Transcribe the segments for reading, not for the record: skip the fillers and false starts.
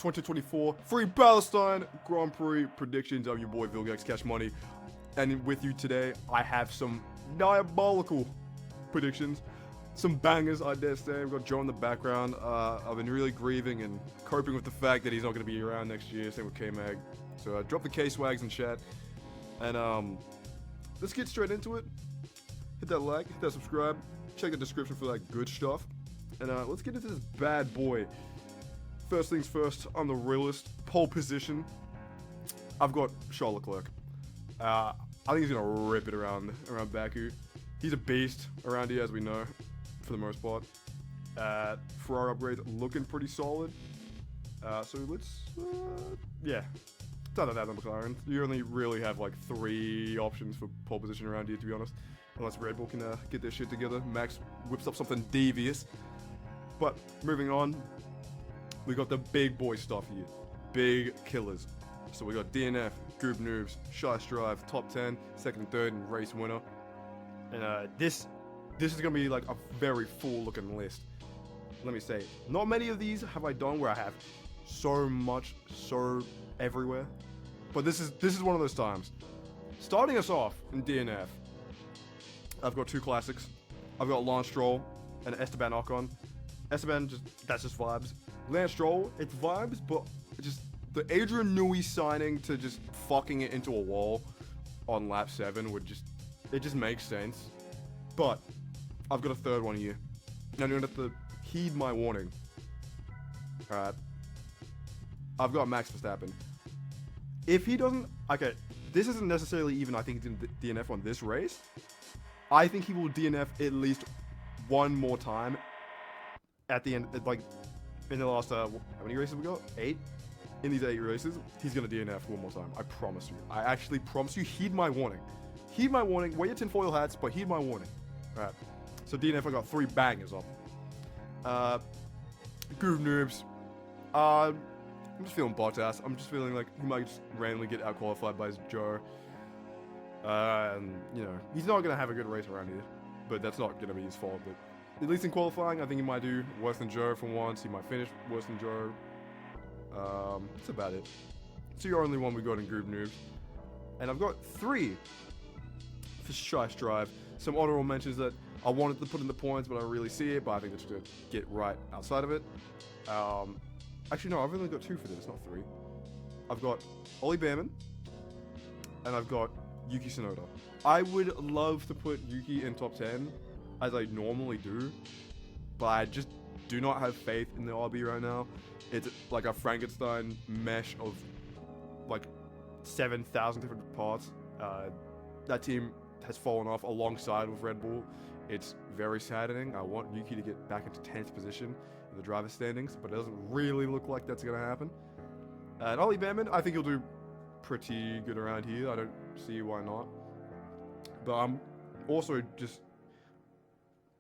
2024 Free Palestine Grand Prix predictions. I'm your boy Vilgax Cash Money, and with you today I have some diabolical predictions, some bangers I dare say. We've got Joe in the background. I've been really grieving and coping with the fact that he's not going to be around next year. Same with K-Mag. So drop the K-Swags in chat, and let's get straight into it. Hit that like, hit that subscribe, check the description for that good stuff, and let's get into this bad boy. First things first, I'm the realist. Pole position, I've got Charles Leclerc. I think he's gonna rip it around Baku. He's a beast around here, as we know, for the most part. Ferrari upgrades looking pretty solid. So let's, yeah. It's either that than McLaren. You only really have like 3 options for pole position around here, to be honest. Unless Red Bull can get their shit together. Max whips up something devious. But moving on, we got the big boy stuff here. Big killers. So we got DNF, Group Noobs, Shiest Drive, top 10, second and third, and race winner. And this is gonna be like a very full looking list. Let me say, not many of these have I done where I have so much, so everywhere. But this is one of those times. Starting us off in DNF, I've got 2 classics. I've got Lance Stroll and Esteban Ocon. Esteban, that's just vibes. Lance Stroll, it's vibes, but just the Adrian Newey signing to just fucking it into a wall on lap 7 it just makes sense. But I've got a third one here. Now you're gonna have to heed my warning. Alright. I've got Max Verstappen. If he doesn't, okay, this isn't necessarily even, I think, DNF on this race. I think he will DNF at least one more time at the end, like, in the last, how many races we got? 8? In these 8 races, he's gonna DNF one more time. I promise you. I actually promise you. Heed my warning. Heed my warning. Wear your tinfoil hats, but heed my warning. Alright. So DNF, I got 3 bangers up. Group Noobs. I'm just feeling Bottas. I'm just feeling like he might just randomly get out-qualified by his Joe. And, you know, he's not going to have a good race around here. But that's not going to be his fault. But at least in qualifying, I think he might do worse than Joe for once. He might finish worse than Joe. That's about it. So you're only one we got in Group Noobs. And I've got 3 for Shiest Drive. Some honorable mentions that I wanted to put in the points, but I don't really see it. But I think that's going to get right outside of it. Actually, no, I've only got 2 for this, not 3. I've got Ollie Behrman, and I've got Yuki Tsunoda. I would love to put Yuki in top 10, as I normally do, but I just do not have faith in the RB right now. It's like a Frankenstein mesh of like 7,000 different parts. That team has fallen off alongside with Red Bull. It's very saddening. I want Yuki to get back into 10th position in the driver's standings, but it doesn't really look like that's going to happen. And Ollie Behrman, I think he'll do pretty good around here. I don't see why not. But I'm also just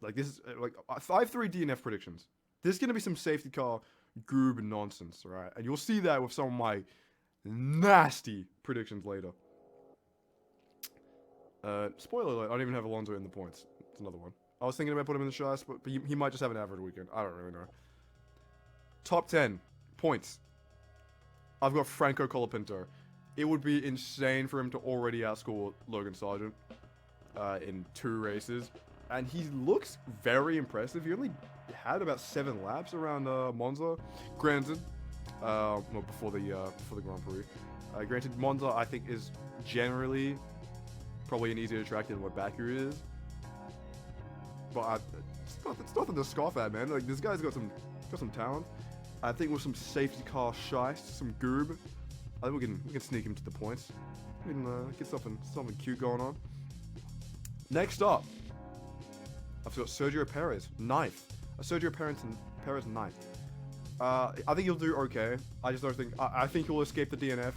like, this is like 5-3 DNF predictions. There's going to be some safety car goob nonsense, right? And you'll see that with some of my nasty predictions later. Spoiler alert, I don't even have Alonso in the points. It's another one. I was thinking about putting him in the Shiest, but he might just have an average weekend. I don't really know. Top 10 points. I've got Franco Colapinto. It would be insane for him to already outscore Logan Sargent in 2 races. And he looks very impressive. He only had about 7 laps around Monza. Granted, well, before the Grand Prix. Granted, Monza, I think, is generally probably an easier track than what Baku is. But it's nothing to scoff at, man. Like, this guy's got some talent. I think with some safety car shiest, some goob, I think we can sneak him to the points. We can get something cute going on. Next up, I've got Sergio Perez, 9th. Sergio Perez 9th. I think he'll do okay. I just don't think I think he'll escape the DNF.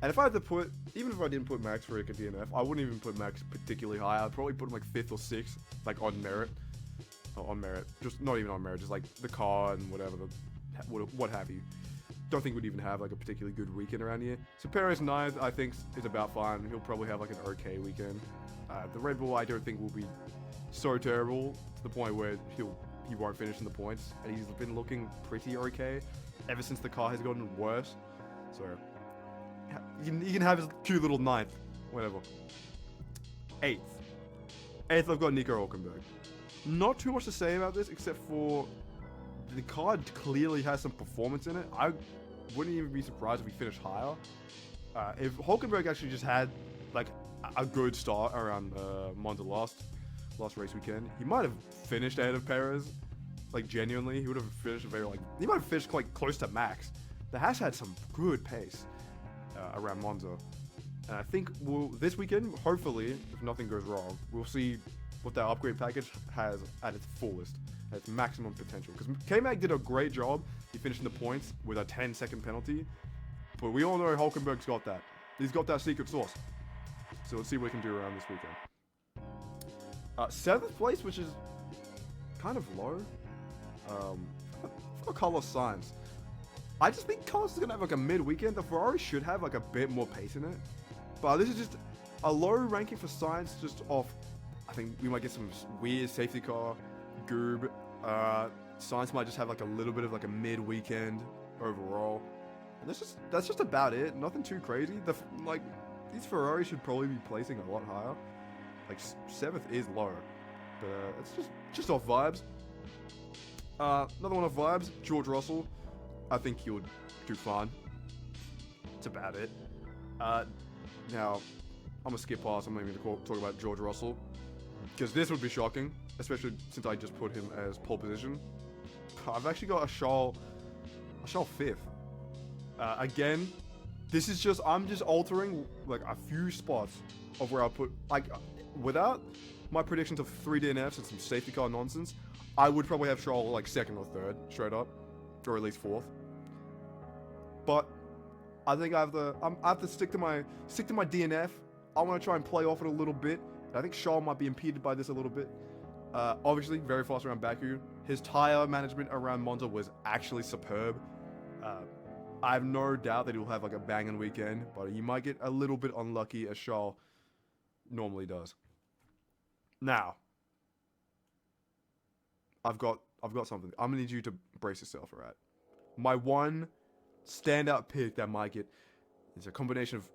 And if I had to put, even if I didn't put Max for a DNF, I wouldn't even put Max particularly high. I'd probably put him like 5th or 6th, like on merit. Oh, on merit, just not even on merit, just like the car and whatever, what have you. Don't think we'd even have like a particularly good weekend around here. So Perez 9th, I think, is about fine. He'll probably have like an okay weekend. The Red Bull, I don't think will be so terrible to the point where he'll he won't finish in the points, and he's been looking pretty okay ever since the car has gotten worse. So he can have his cute little ninth, whatever. Eighth, I've got Nico Hülkenberg. Not too much to say about this except for the car clearly has some performance in it. I wouldn't even be surprised if we finished higher. If Hülkenberg actually just had like a good start around Monza last race weekend, he might have finished ahead of Perez. Like genuinely, he would have finished he might have finished quite close to max. The Haas had some good pace around Monza, and I think this weekend, hopefully, if nothing goes wrong, we'll see what that upgrade package has at its fullest, at its maximum potential. Because K-Mag did a great job. He finished in the points with a 10-second penalty, but we all know Hülkenberg's got that. He's got that secret sauce. So let's see what we can do around this weekend. 7th place, which is kind of low. For Carlos Sainz. I just think Carlos is going to have like a mid-weekend. The Ferrari should have like a bit more pace in it. But this is just a low ranking for Sainz just off. I think we might get some weird safety car, goob. Sainz might just have like a little bit of like a mid-weekend overall. And that's just about it. Nothing too crazy. These Ferraris should probably be placing a lot higher. Like 7th is low. But it's just off vibes. Another one off vibes, George Russell. I think he would do fine. That's about it. Now, I'm going to skip past. I'm not even going to talk about George Russell. Because this would be shocking. Especially since I just put him as pole position. I've actually got a Charles 5th. Again, this is just, I'm just altering like a few spots of where I'll put, like, without my predictions of 3 DNFs and some safety car nonsense, I would probably have Charles like 2nd or 3rd, straight up, or at least 4th. But I think I have to stick to my DNF. I want to try and play off it a little bit. I think Charles might be impeded by this a little bit. Obviously, very fast around Baku. His tire management around Monza was actually superb. I have no doubt that he'll have like a banging weekend, but he might get a little bit unlucky as Charles normally does. Now, I've got something. I'm gonna need you to brace yourself, alright? My one standout pick that might get is a combination of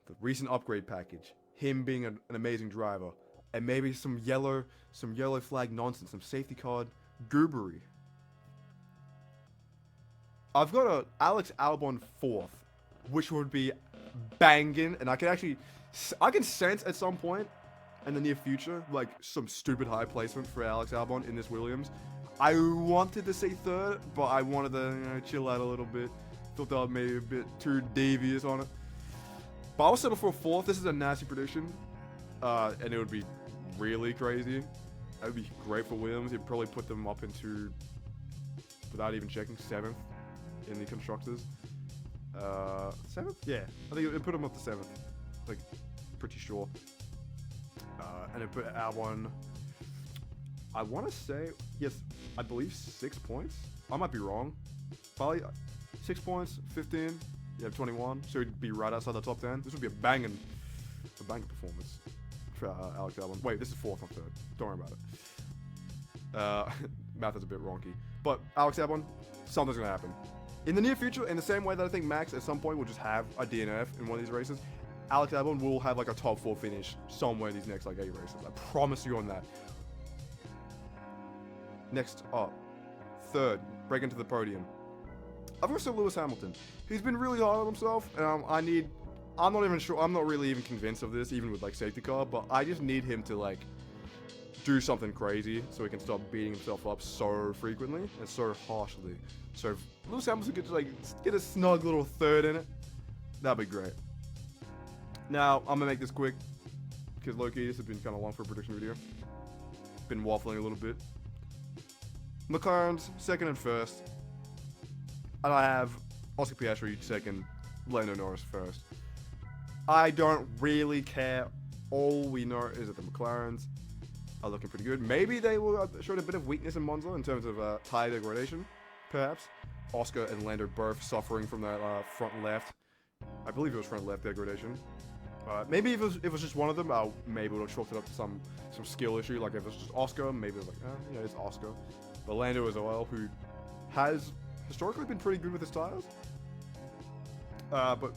the recent upgrade package, him being an amazing driver, and maybe some yellow flag nonsense, some safety card goobery. I've got a Alex Albon 4th, which would be banging, and I can sense at some point in the near future, like some stupid high placement for Alex Albon in this Williams. I wanted to say 3rd, but I wanted to chill out a little bit. Thought that was maybe a bit too devious on it. But I'll settle for a 4th. This is a nasty prediction, and it would be really crazy. That would be great for Williams. It'd probably put them up into, without even checking, 7th in the constructors. 7th? Yeah, I think it put them up to 7th. Like, pretty sure. And it put Albon, I want to say, yes, I believe 6 points. I might be wrong. Probably 6 points, 15. You have 21, so he'd be right outside the top 10. This would be a banging performance for Alex Albon. Wait, this is 4th, not 3rd. Don't worry about it. Math is a bit wonky. But Alex Albon, something's going to happen. In the near future, in the same way that I think Max at some point will just have a DNF in one of these races, Alex Albon will have like a top 4 finish somewhere in these next like 8 races. I promise you on that. Next up, 3rd, break into the podium. I've got Sir Lewis Hamilton. He's been really hard on himself, and I'm not even sure, I'm not really even convinced of this, even with like safety car, but I just need him to like do something crazy so he can stop beating himself up so frequently and so harshly. So if Lewis Hamilton could just like get a snug little 3rd in it, that'd be great. Now, I'm gonna make this quick, because low-key, this has been kind of long for a prediction video. Been waffling a little bit. McLaren's 2nd and 1st. And I have Oscar Piastri 2nd, Lando Norris 1st. I don't really care. All we know is that the McLarens are looking pretty good. Maybe they will show a bit of weakness in Monza in terms of tire degradation, perhaps. Oscar and Lando both suffering from that front left. I believe it was front left degradation. Maybe if it was just one of them, maybe we'll chalk it up to some skill issue. Like if it was just Oscar, maybe it was like, it's Oscar. But Lando as well, who has historically been pretty good with his tires. But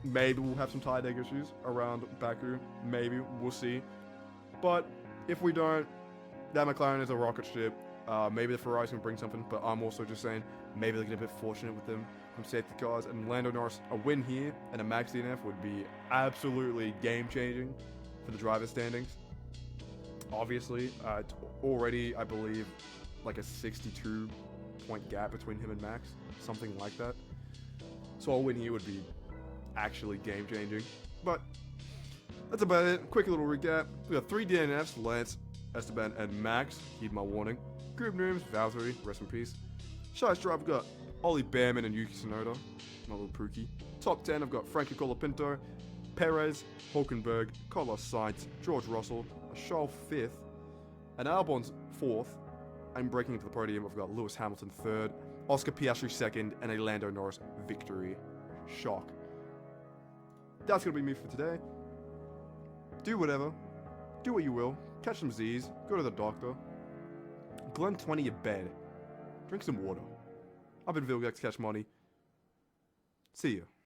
maybe we'll have some tire deg issues around Baku. Maybe, we'll see. But if we don't, that McLaren is a rocket ship. Maybe the Ferrari's can bring something, but I'm also just saying maybe they get a bit fortunate with them from safety cars. And Lando Norris, a win here and a max DNF would be absolutely game-changing for the driver standings. Obviously, it's already, I believe, like a 62-point gap between him and Max, something like that. So a win here would be actually game-changing. But that's about it. Quick little recap. We got 3 DNFs, Lance, Esteban, and Max. Heed my warning. Group names, Valtteri, rest in peace. Shiest drive, I've got Ollie Behrman and Yuki Tsunoda, my little Pookie. Top 10, I've got Frankie Colapinto, Perez, Hulkenberg, Carlos Sainz, George Russell, Charles 5th, and Albon's 4th. And breaking into the podium, I've got Lewis Hamilton 3rd, Oscar Piastri 2nd, and a Lando Norris victory. Shock. That's going to be me for today. Do whatever. Do what you will. Catch some Z's. Go to the doctor. Glen 20 your bed. Drink some water. I've been Vilgax Cash Money. See ya.